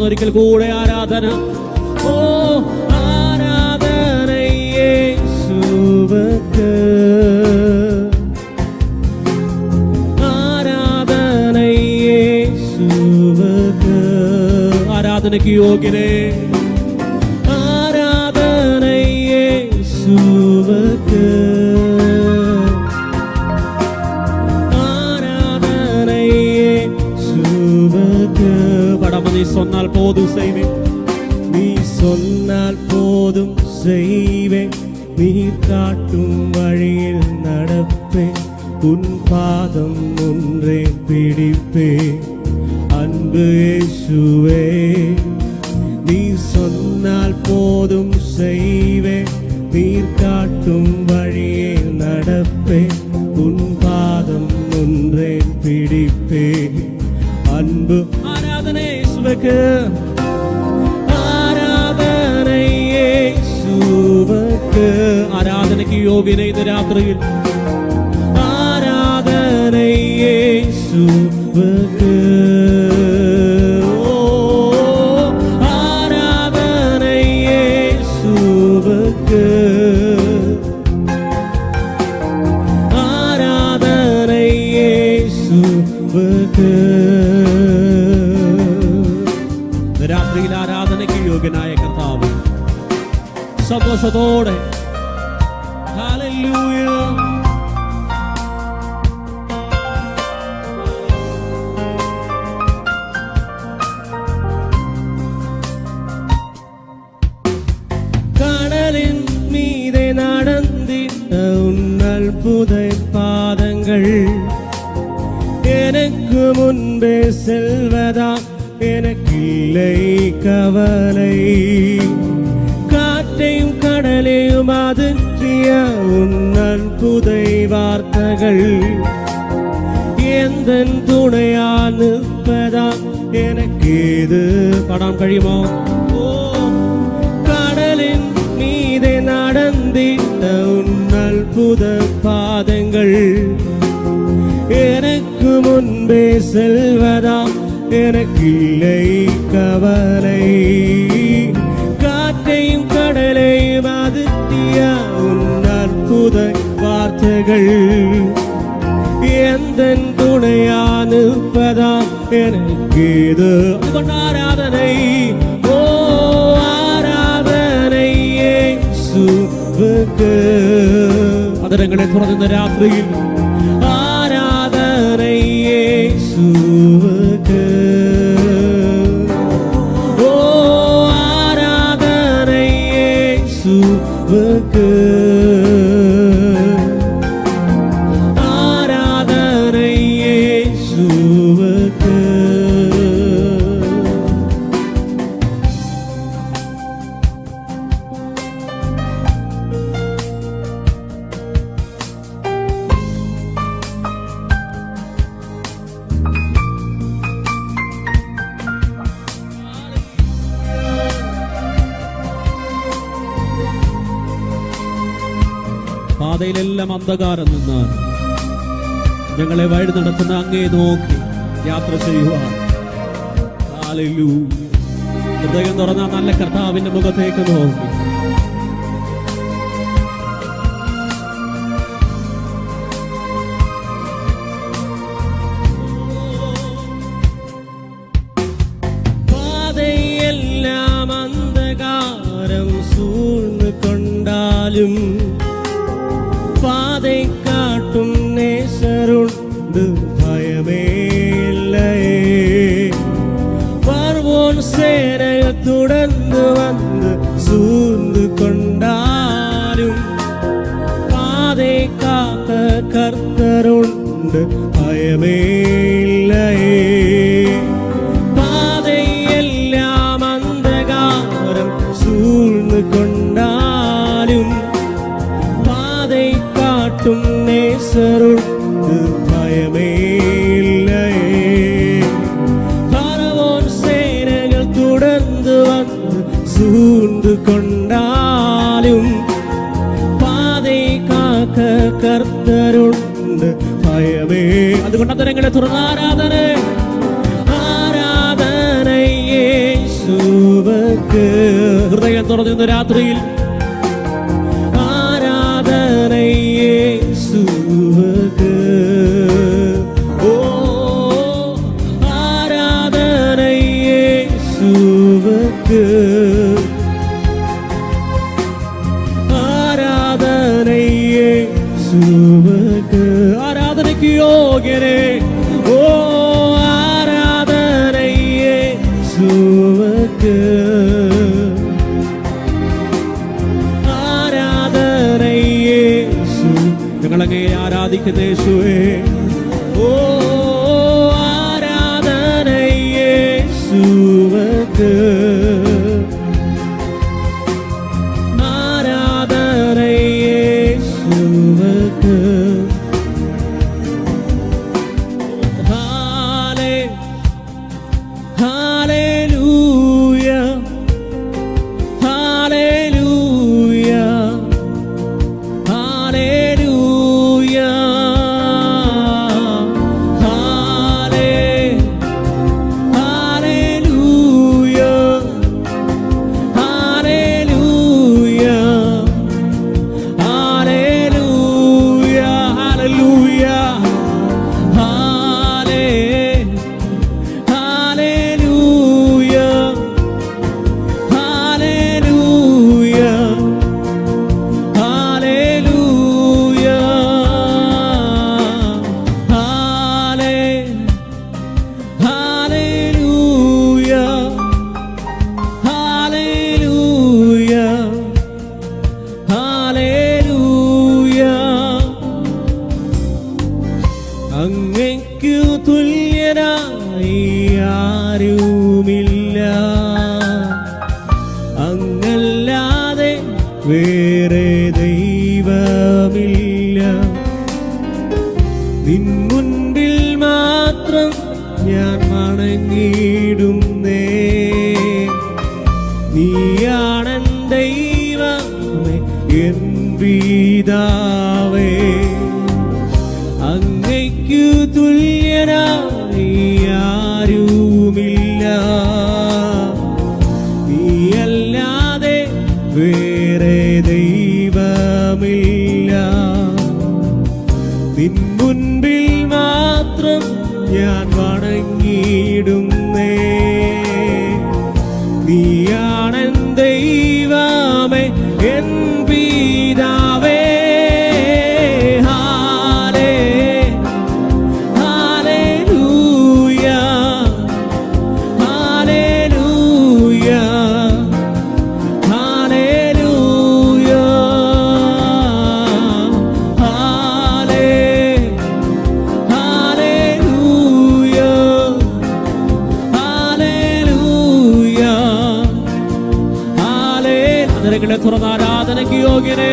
ചേർന്ന് ഒരിക്കൽ കൂടെ ആരാധന. ഓ ആരാധന യേശുവക്ക്, ആരാധന യേശുവക്ക്. ആരാധനയ്ക്ക് യോഗ്യനേ, ആരാധന യേശുവക്ക്, ஆராதன இயேசுவுக்கு. படம நீ சொன்னால் போதும் செய்வேன், நீ சொன்னால் போதும் செய்வேன், நீ காட்டும் வழியில் நடப்பேன், உன் பாதம் ஒன்றே பிடிப்பேன். அன்பு இயேசுவே, நீ சொன்னால் போதும் செய்வேன், நீர் காட்டும் வழியில் நடப்பேன், உன் பாதம் ஒன்றே பிடிப்பேன். அன்பு ஆராதனை இயேசுவுக்கு, ஆராதனை இயேசுவுக்கு. ஆராதனைக்கு யோகியனே இந்த ராத்திரியில், ஆராதனை இயேசுவுக்கு. ஆராதனை இயேசுவுக்கு, ஆராதனை இயேசுவுக்கு. രാത്രിയിൽ ആരാധനയ്ക്ക് യോഗ്യനായ കർത്താവ് സന്തോഷത്തോടെ ഹല്ലേലൂയ. கடலின் மீதே நடந்திட்ட உன்னல் புதை பாதங்கள் எனக்கு முன்பே செல்வதா எனக்கில்லை கவலை. காற்றையும் கடலையும் அதிர்ச்சிய உன்னல் புதை வார்த்தைகள் எந்தன் துணையா நிற்பதா எனக்கேது. படம் കഴിയുമോ? கடலின் மீதே நடந்திட்ட உன்னல் புதை பாதங்கள் எனக்கு முன்பே செல்வதா எனக்கில்லை கவலை. காற்றையும் கடலையும் அதிர்த்திய உன் அற்புத வார்த்தைகள் எந்தன் துணையா நிற்பதா எனக்கேது. ஆராதனை, ஓ ஆராதனை യേശുவுக்கு. அதரங்களை துறந்த ராத்திரியில் ஆராதனை യേശുவுக்கு. ஓ ஆராதனை യേശുவுக்கு, ஆராதனை യേശുவுக்கு. പാതയിലെല്ലാം അന്ധകാരം നിന്നാൽ ഞങ്ങളെ വഴി നടത്തുന്ന അങ്ങേ നോക്കി യാത്ര ചെയ്യുവാൻ. ഹല്ലേലൂയ. ഹൃദയം തുറന്ന നല്ല കർത്താവിന്റെ മുഖത്തേക്ക് നോക്കി പാതയെല്ലാം അന്ധകാരം സൂഴ്ന്നു കൊണ്ടാലും பாதை காட்டும் நேசருண்டு பயமேல்லையே. பார்வோன் சேனைகள் தொடர்ந்து வந்து சூழ்ந்து கொண்டாலும் பாதை காக்க கர்த்தருண்டு பயமேல்லையே. பாதை எல்லாம் அந்தகாரம் சூழ்ந்து கொண்டாலும் பாதை காட்டும் நேசருண்டு பயமேல்லையே. பார்வோன் சேனைகள் தொடர்ந்து வந்து சூழ்ந்து கொண்டாலும் பாதை காக்க கர்த்தருண்டு பயமே. അതുകൊണ്ട് അതരങ്ങളെ തുറന്ന് ആരാധന, ആരാധന യേശു യേശുവക്ക്. ഹൃദയം തുറന്നു രാത്രിയിൽ ആരാധന യേശുവക്ക്. ഓ ആരാധന യേശുവക്ക്. ആരാധന യേശുവക്ക്. ആരാധനയ്ക്ക് യോഗ്യനേ. ഓ ആരാധന യേശുവക്ക്. ആരാധന യേശു. ഞങ്ങളങ്ങേ ആരാധിക്കുന്ന യേശുവേ. ഓ ആരാധന യേശുവക്ക്. ആരാധന യേശുവക്ക്. Hallelujah, hallelujah, hallelujah, അങ്ങയ്ക്കു തുല്യനായി ആരുമില്ല. അങ്ങല്ലാതെ വേറെ ദൈവമില്ല. നിൻ മുൻപിൽ മാത്രം ഞാൻ വണങ്ങിടുന്നേ. നീയാണെൻ ദൈവമേ, എൻ പിതാവേ. അങ്ങയ്ക്കു തുല്യനായി ആരുമില്ല. നീയല്ലാതെ വേറെ ദൈവമില്ല. നിൻ മുൻപിൽ മാത്രം ഞാൻ വണങ്ങിടുന്നേ. നീയാണെൻ ദൈവമേ, എൻ പിതാവേ. അതിരകളെ തുറന്ന ആരാധനയ്ക്ക് യോഗ്യനേ.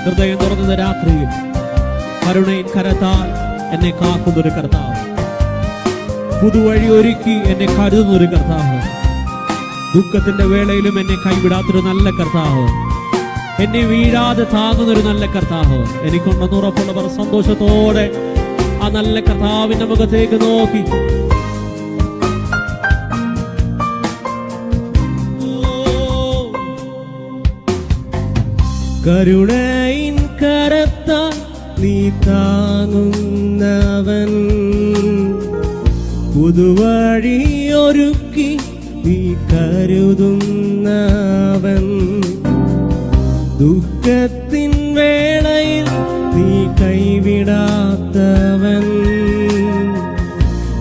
ഹൃദയം തുറന്ന രാത്രിയിൽ കരുണയിൻ കരത്താൽ എന്നെ കാക്കുന്നൊരു കർത്താവ്. പുതുവഴി ഒരുക്കി എന്നെ കരുതുന്നൊരു കർത്താവ്. ദുഃഖത്തിന്റെ വേളയിലും എന്നെ കൈവിടാത്തൊരു നല്ല കർത്താവ്. എന്നെ വീഴാതെ താങ്ങുന്നൊരു നല്ല കർത്താവ്. എനിക്കുണ്ടെന്ന് ഉറപ്പുള്ളവർ സന്തോഷത്തോടെ ആ നല്ല കർത്താവിന്റെ മുഖത്തേക്ക് നോക്കി കരുണയിൻ കരത്താൽ നീ താങ്ങുന്നവൻ. പുതുവഴിയൊരുക്കി നീ കരുതുന്നവൻ. ദുഃഖത്തിൻ വേളയിൽ നീ കൈവിടാത്തവൻ.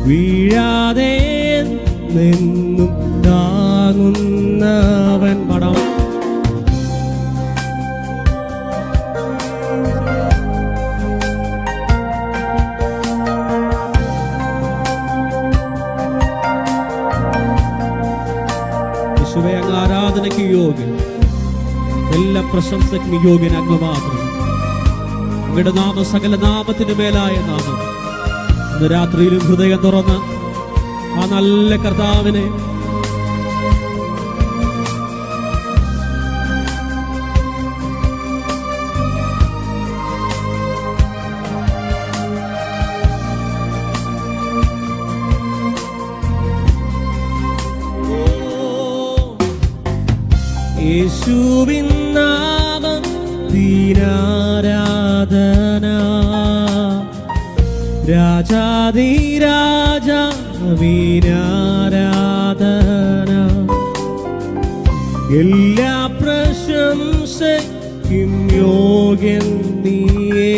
വീഴാതെ നിന്നും താങ്ങുന്ന വന്നവൻ പടം യേശുവേ, അങ്ങ് ആരാധനയ്ക്ക് യോഗ്യൻ, എല്ലാ പ്രശംസയ്ക്കും യോഗ്യൻ അങ്ങ് മാത്രം. അങ്ങയുടെ നാമം സകല നാമത്തിന് മേലായ നാമം. ഇന്ന് രാത്രിയിലും ഹൃദയം തുറന്ന് ആ നല്ല കർത്താവിനെ യേശുവിൻ നാമം ദീനാരാധന, രാജാധിരാജ വീരാരാധന, എല്ലാ പ്രശംസയ്ക്കും യോഗ്യൻ നീയേ.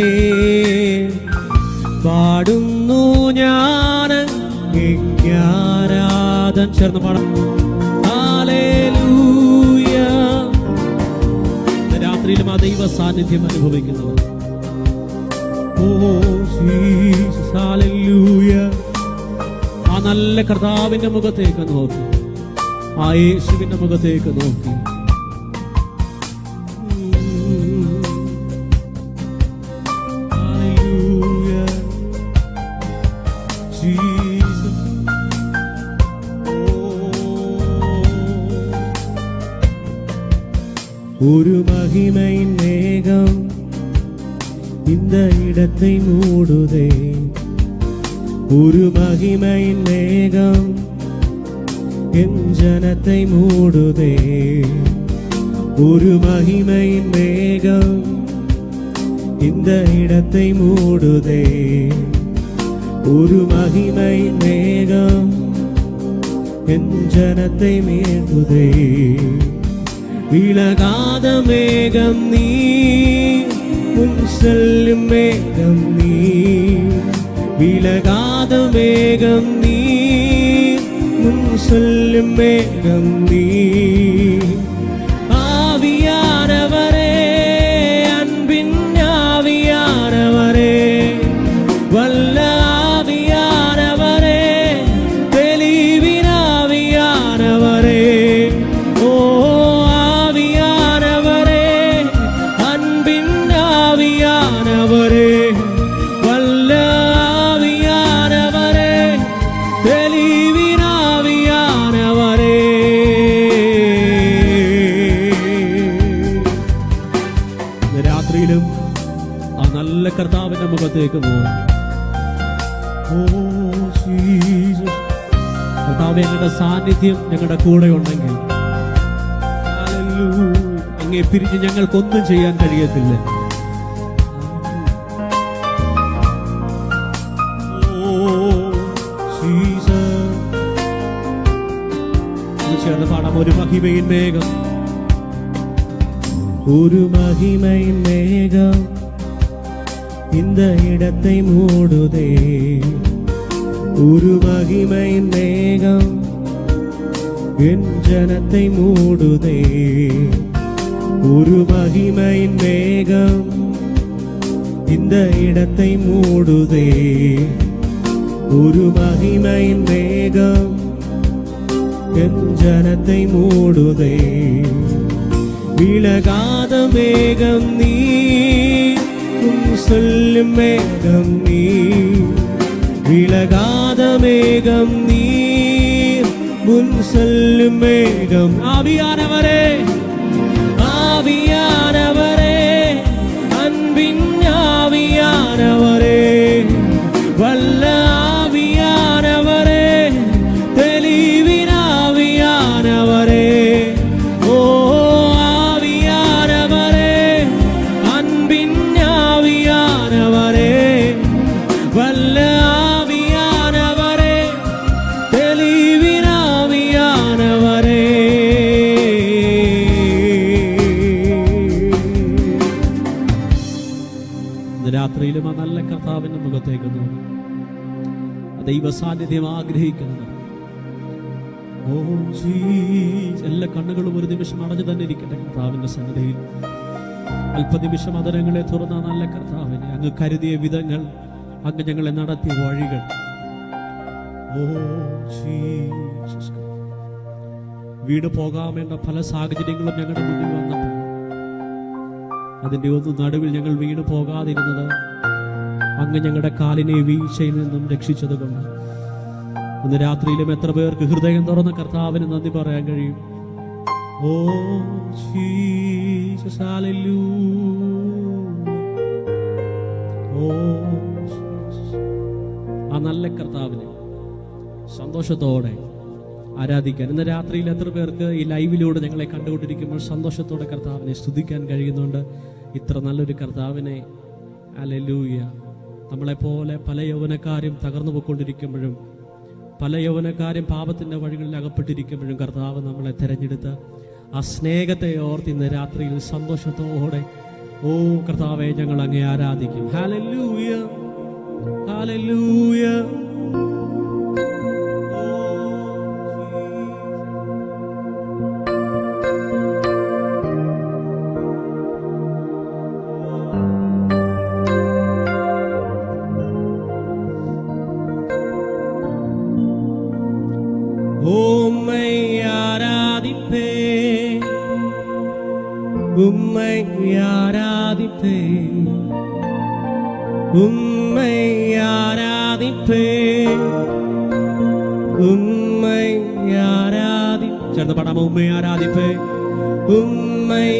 പാടുന്നു ഞാൻ ആരാധന. ചേർന്ന് പാടാം. ഹല്ലേലൂയ. രാത്രിയിലും ആ ദൈവ സാന്നിധ്യം അനുഭവിക്കുന്നവർ, ഓ ജീസസ് ഹല്ലേലൂയ, ആ നല്ല കർത്താവിന്റെ മുഖത്തേക്ക് നോക്കി, ആ യേശുവിന്റെ മുഖത്തേക്ക് നോക്കി. Hallelujah Jesus. ஒரு மகிமையின் மேகம் இந்த இடத்தை மூடுதே, ஒரு மகிமையின் மேகம் என் ஜனத்தை மூடுதே, ஒரு மகிமையின் மேகம் இந்த இடத்தை மூடுதே, ஒரு மகிமையின் மேகம் என் ஜனத்தை மூடுதே. விலகாத மேகம் நீ, முன் செல்லும் மேகம் நீ, விலகாத மேகம் நீ, முன் செல்லும் மேகம் நீ. ஆவியானவரே, அன்பின் ஆவியானவரே, வல்ல ஆவியானவரே, தெளிவின் ஆவியானவரே, ஓ ஆவியானவரே, வல்ல ஆவியானவரே, தெளிவின் ஆவியானவரே. രാത്രിയിലും ആ നല്ല കർത്താവിന്റെ മുഖത്തേക്ക് പോകും. ഓ ജീസസ്, കർത്താവേ, ഞങ്ങളുടെ സാന്നിധ്യം ഞങ്ങളുടെ കൂടെ ഉണ്ടെങ്കിൽ അങ്ങേ പിരിഞ്ഞ് ഞങ്ങൾക്കൊന്നും ചെയ്യാൻ കഴിയത്തില്ല. ചേർന്ന് പാടാം. ഒരു മഹിമയിൻ മേഘം, ഒരു മഹിമയിൻ മേഘം இந்த இடத்தை மூடுதே, ஒரு மகிமையின் மேகம் என் ஜனத்தை மூடுதே, ஒரு மகிமையின் மேகம் இந்த இடத்தை மூடுதே, ஒரு மகிமையின் மேகம் என் ஜனத்தை மூடுதே. விலகாத மேகம் நீ, உன் சொல்லும் மேகம் நீ, விலகாத மேகம் நீ, உன் சொல்லும் மேகம். ஆவியானவரே, ஆவியானவரே, அன்பின் ஆவியானவரே, வல்ல ஆவியானவரே, தெளிவின் ஆவியானவரே, ஓ ஆவியானவரே, அன்பின் ஆவியானவரே, வல்ல ஆவியானவரே, தெளிவின் ஆவியானவரே. രാത്രിയിലും ആ നല്ല കർത്താവിന്റെ മുഖത്തേക്ക് ദൈവ സാന്നിധ്യം ആഗ്രഹിക്കുന്നത് ഓ ജീസസ്. എല്ലാ കണ്ണുകളും ഒരു നിമിഷം അടഞ്ഞു തന്നെ ഇരിക്കട്ടെ കർത്താവിന്റെ സന്നിധിയിൽ. അല്പനിമിഷം അതരങ്ങളെ തുറന്ന നല്ല കർത്താവിനെ, അങ്ങ് കരുതിയ വിധങ്ങൾ, അങ്ങ് ഞങ്ങളെ നടത്തിയ വഴികൾ, ഓ ജീസസ്. വീട് പോകാമേണ്ട പല സാഹചര്യങ്ങളും ഞങ്ങളുടെ മുന്നിൽ വന്നപ്പോൾ അതിന്റെ ഒന്നും നടുവിൽ ഞങ്ങൾ വീണ് പോകാതിരുന്നത് അങ്ങ് ഞങ്ങളുടെ കാലിനെ വീഴ്ചയിൽ നിന്നും രക്ഷിച്ചത് കൊണ്ട് ഇന്ന് രാത്രിയിലും എത്ര പേർക്ക് ഹൃദയം തുറന്ന കർത്താവിന് നന്ദി പറയാൻ കഴിയും. Oh Jesus, hallelujah. Oh Jesus. ആ നല്ല കർത്താവിനെ സന്തോഷത്തോടെ ആരാധിക്കാൻ ഇന്ന് രാത്രിയിൽ എത്ര പേർക്ക് ഈ ലൈവിലൂടെ ഞങ്ങളെ കണ്ടുകൊണ്ടിരിക്കുമ്പോൾ സന്തോഷത്തോടെ കർത്താവിനെ സ്തുതിക്കാൻ കഴിയുന്നുണ്ട്? ഇത്ര നല്ലൊരു കർത്താവിനെ. ഹല്ലേലൂയ. നമ്മളെപ്പോലെ പല യൗവനക്കാരും തകർന്നു പോയിക്കൊണ്ടിരിക്കുമ്പോഴും പല യൗവനക്കാരും പാപത്തിന്റെ വഴികളിൽ അകപ്പെട്ടിരിക്കുമ്പോഴും കർത്താവ് നമ്മളെ തെരഞ്ഞെടുത്ത ആ സ്നേഹത്തെ ഓർത്ത് ഇന്ന് രാത്രിയിൽ സന്തോഷത്തോടെ ഓ കർത്താവെ ഞങ്ങൾ അങ്ങേ ആരാധിക്കും. Hallelujah, hallelujah. உம்மை ஆராதிப்பேன், உம்மை ஆராதிப்பேன், உம்மை ஆராதிப்பேன், உம்மை சேர்ந்து பாடாம உம்மை ஆராதிப்பேன், உம்மை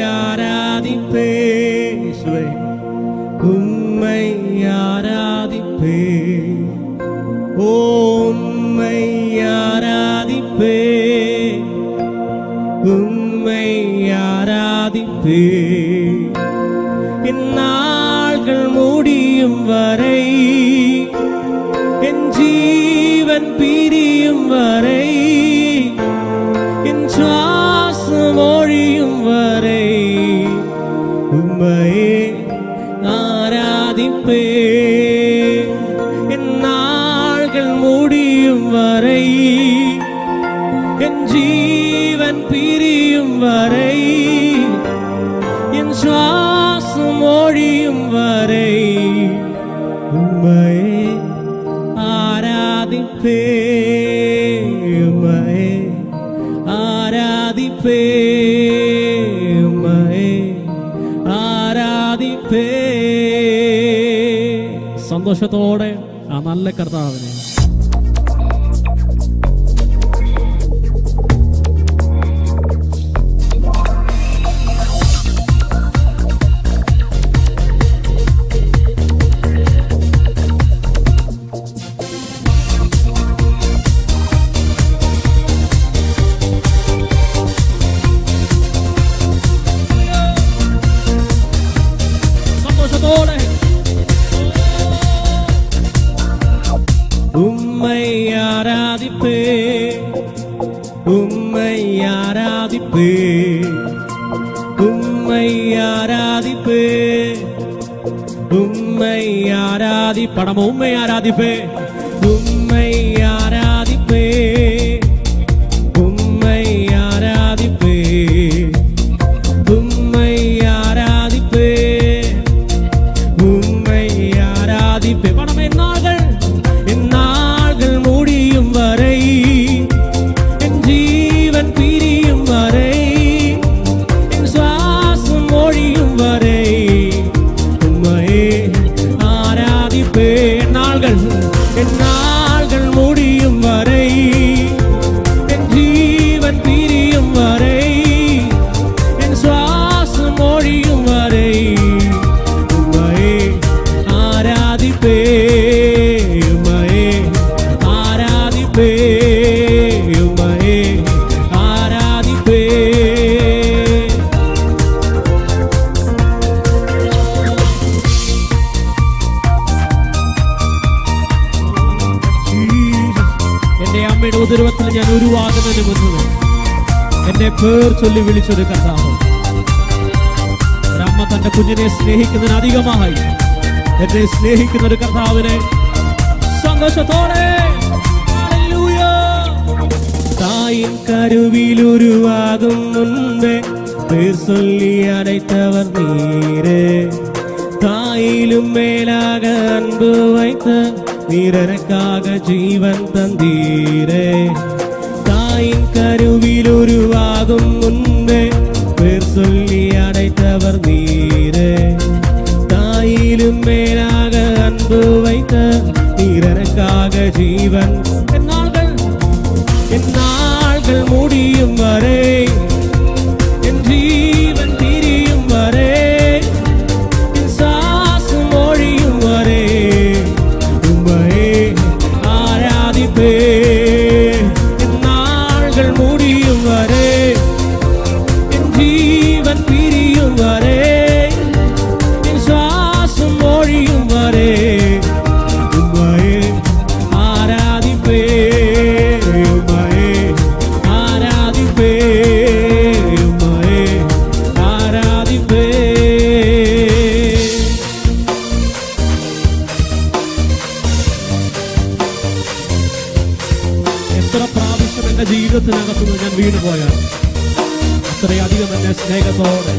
ஆராதிப்பேன், உம்மை ஆராதிப்பேன், உம்மை ஆராதிப்பேன், உம்மை ஆராதிப்பேன். என் நாள்கள் முடியும் வரை, என் ஜீவன் பிரியும் வரை, என் சுவாசம் ஒழியும் வரை உம்மையே ஆராதிப்பேன். என் நாள்கள் முடியும் வரை, என் ஜீவன் பிரியும் வரை, என் சுவாசம் ஒழியும் வரை உம்மையே ஆராதிப்பேன், உம்மையே ஆராதிப்பேன், உம்மையே ஆராதிப்பேன். സന്തോഷത്തോടെ ആ നല്ല കർത്താവിനെ உம்மை ஆராதிப்பேன், உம்மை ஆராதிப்பேன், உம்மை ஆராதிப்பேன், உம்மை படம் உம்மை ஆராதிப்பேன், உம்மை ஆராதிப்பேன், உம்மை ஆராதிப்பேன், உம்மை ஆராதிப்பேன், உம்மை ஆராதிப்பேன். படம் என் நாள்கள் முடியும் வரை, என் ஜீவன் பிரியும் வரை, என் சுவாசம் ஒழியும் வரை உம்மையே ஆராதிப்பேன். என் நாள்கள் முடியும் வரை, என் ஜீவன் பிரியும் வரை, என் சுவாசம் ஒழியும் வரை உம்மையே ஆராதிப்பேன். എന്റെ അമ്മയുടെ ഉദരത്തിൽ ഞാൻ ഉരുവാകുന്നതിന് മുന്നേ എന്നെ പേർ ചൊല്ലി വിളിച്ചൊരു കർത്താവ്. ഒരമ്മ തന്റെ കുഞ്ഞിനെ സ്നേഹിക്കുന്നതിന് അധികമായി എന്നെ സ്നേഹിക്കുന്ന ഒരു കർത്താവിനെ സന്തോഷത്തോടെ தாயின் கருவில் உருவாகும் முன்பே பேர் சொல்லி அழைத்தவர் நீரே. தாயிலும் மேலாக அன்பு வைத்த நீரனுக்காக ஜீவன் தந்தீரே. தாயின் கருவில் உருவாகும் முன்பே பேர் சொல்லி அழைத்தவர் நீரே. தாயிலும் மேலாக அன்பு வைத்த நீரனுக்காக ஜீவன். என் நாள்கள் முடியும் வரை, என் ஜீவன் பிரியும் வரை, என் சுவாசம் ஒழியும் வரை உம்மையே ஆராதிப்பேன். என் நாள்கள் முடியும் வரை, என் ஜீவன் பிரியும் வரை, என் சுவாசம் ஒழியும் வரை உம்மையே ஆராதிப்பேன். എത്ര പ്രാവശ്യം എന്റെ ജീവിതത്തിനകത്തുനിന്ന് ഞാൻ വീണുപോയാൽ അത്രയധികം എന്നെ സ്നേഹത്തോടെ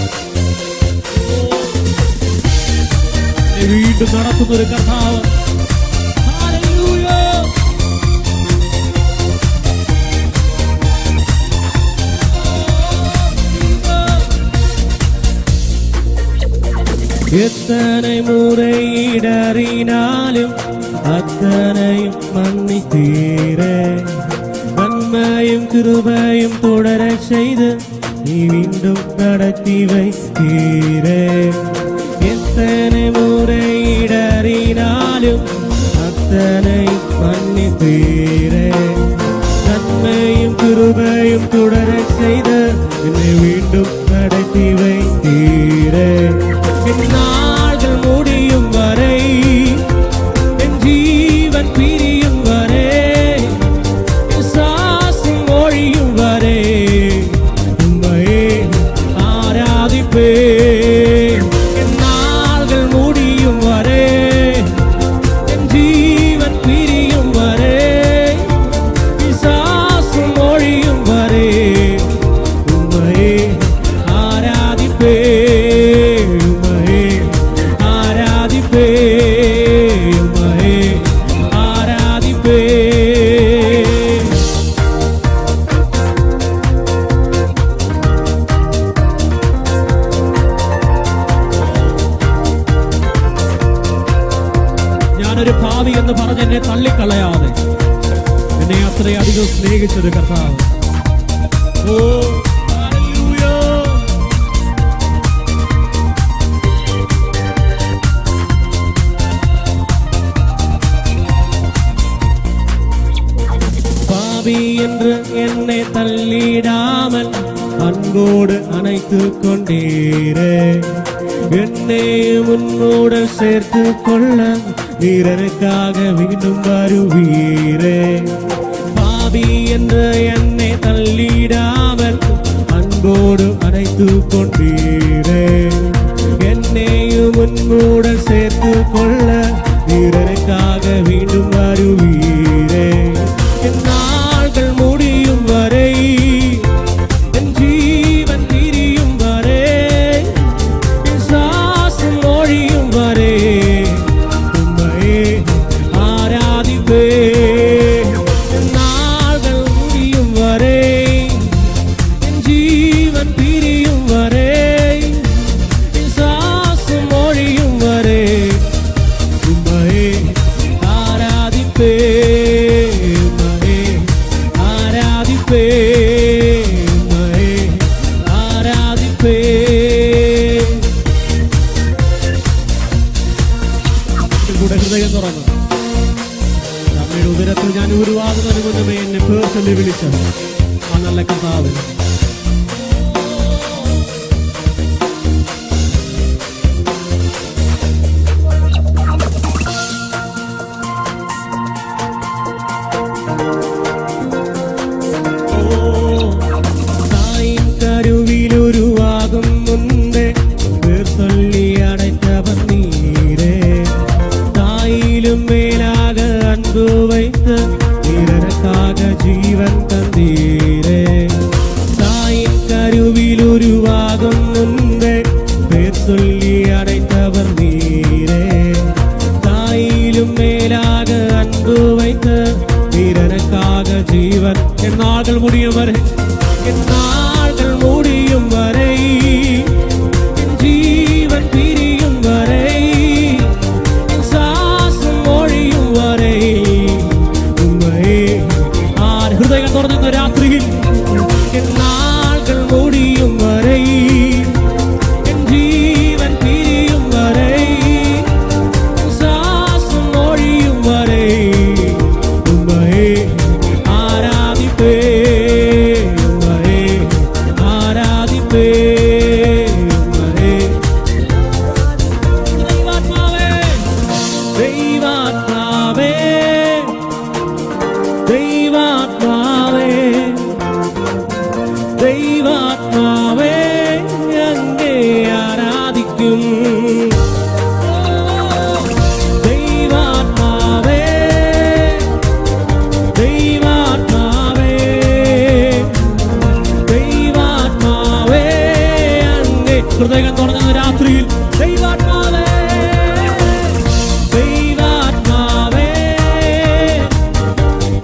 വീണ്ടും നടത്തുന്നൊരു കർത്താവ്. எத்தனை முறை இடறினாலும் அத்தனையும் மன்னித்தீரே. நன்மையும் கிருபையும் தொடர செய்து நீ மீண்டும் நடத்தி வைத்தீரே. எத்தனை முறை இடறினாலும் அத்தனையும் மன்னித்தீரே. நன்மையும் கிருபையும் தொடர செய்து என்னை மீண்டும் நடத்தி வைத்தீரே. என் நாள்கள் முடியும் வரை, என் ஜீவன் பிரியும் வரை, என் சுவாசம் ஒழியும் வரை உம்மையே ஆராதிப்பேன். என் நாள்கள் முடியும் வரை, என் ஜீவன் பிரியும் வரை, என் சுவாசம் ஒழியும் வரை உம்மையே ஆராதிப்பேன். ഞാനൊരു പാപി എന്ന് പറഞ്ഞ് എന്നെ തള്ളിക്കളയാതെ എന്നെ അത്രയധികം സ്നേഹിച്ചൊരു കർത്താവ്. ഓ ഹല്ലേലൂയ. பாவி என்று என்னை தள்ளிடாமல் அன்போடு அணைத்து கொண்டீரே. என்னை உன்னோடு சேர்த்து கொள்ள நீரனுக்காக மீண்டும் வருவீரே. பாவி என்று என்னை தள்ளிடாமல் அன்போடு அணைத்து கொண்டீரே. என்னையும் உன்னோடு சேர்த்து கொள்ள நீரனுக்காக மீண்டும் வருவீரே. என் நாள்கள் முடியும் வரை, என் ஜீவன் பிரியும் வரை, என் சுவாசம் ஒழியும் வரை உம்மையே ஆராதிப்பேன். என் நாள்கள் முடியும் வரை, என் ஜீவன் பிரியும் வரை, என் சுவாசம் ஒழியும் வரை உம்மையே ஆராதிப்பேன். ഹൃദയം തുറന്നു അമ്മയുടെ ഉദരത്തിൽ ഞാൻ ഉരുവാകുന്നതിന് മുന്നമേ എന്നെ പേഴ്സണലി വിളിച്ചത് ആ നല്ല കർത്താവ്. உருவாகும் முன்பே பேர் சொல்லி அடைத்தவர் நீரே. தாயிலும் மேலாக அன்பு வைத்த வீரனுக்காக ஜீவன். என் நாள்கள் முடியும் வரை, என் நாள்கள் முடியும் வரை, என் ஜீவன் பிரியும் வரை, என் சாசம் ஒழியும் வரை உம்மை ഹൃദയം തുറന്ന രാത്രിയിൽ എൻ നാളുകൾ முடியும் വரை, എൻ ജീവൻ പിരിയും വரை, ശ്വാസം ഒഴിയും വரை ഉമ്മയെ ആരാധിപ്പേ, ഉമ്മയെ ആരാധിപ്പേ, ഉമ്മയെ. ദൈവാത്മാവേ, ദൈവാത്മാവേ, ദൈവാത്മാവേ, ദൈവാത്മാവേ, അങ്ങേ ആരാധിക്കും. ദൈവാത്മാവേ, ദൈവാത്മാവേ, ദൈവാത്മാവേ, അങ്ങേ. ഹൃദയം തുറന്ന രാത്രിയിൽ ദൈവാത്മാവേ, ദൈവാത്മാവേ,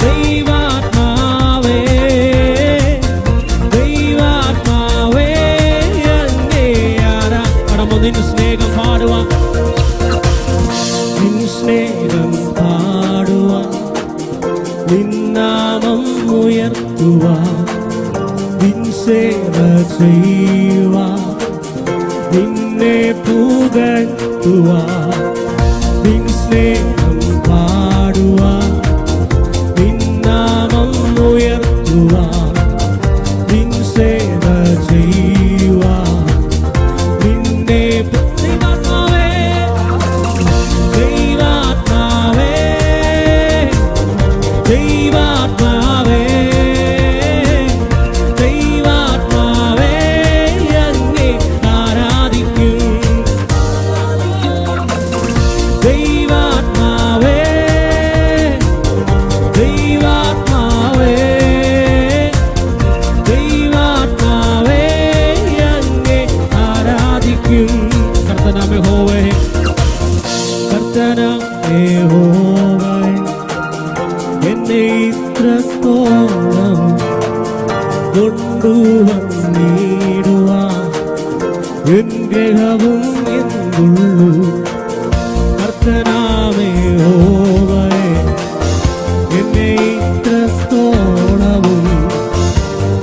ദൈവാത്മാവേ, ദൈവാത്മാവേ, അങ്ങേ ആരാധന. നിൻ സ്നേഹം പാടുവാൻ, നിൻ സ്നേഹം പാടുവാൻ, നിൻ നാമം ഉയർത്തുവാൻ, നിൻ സേവ ചെയ്യുവാൻ, നിന്നെ പുകഴ്ത്തുവാൻ, നിൻ സ്നേഹം പാടുവാൻ, നിൻ നാമം ഉയർത്തുവാൻ, നിൻ സേവ ചെയ്യുവാൻ, നിന്നെ ദൈവാത്മാവേ, ദൈവാത്മാവേ, ദൈവാത്മാവേ, ദൈവാത്മാവേ, അങ്ങേ ആരാധിക്കും. ദൈവാത്മാവേ, ദൈവാത്മാവേ, ദൈവാത്മാവേ, അങ്ങേ ആരാധിക്കും. കർത്തനാം യഹോവേ, കർത്തനാം യഹോവേ, എന്നെ ഇത്രത്തോളം കൊണ്ടുവന്നിടുവാൻ എൻ ഗ്രഹവും എന്തുള്ളൂ. കർത്തനാമേ യഹോവേ, എന്നെ ഇത്രത്തോളവും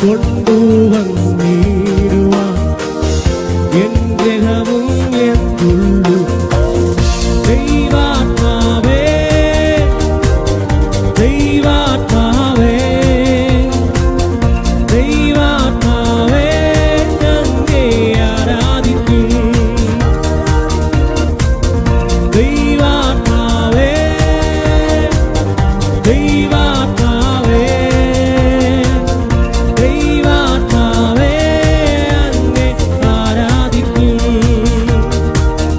കൊണ്ടുവന്നിടുവാൻ എൻ ഗ്രഹവും എന്തുള്ളൂ. ദൈവാത്മാവേ, ദൈവാത്മാവേ,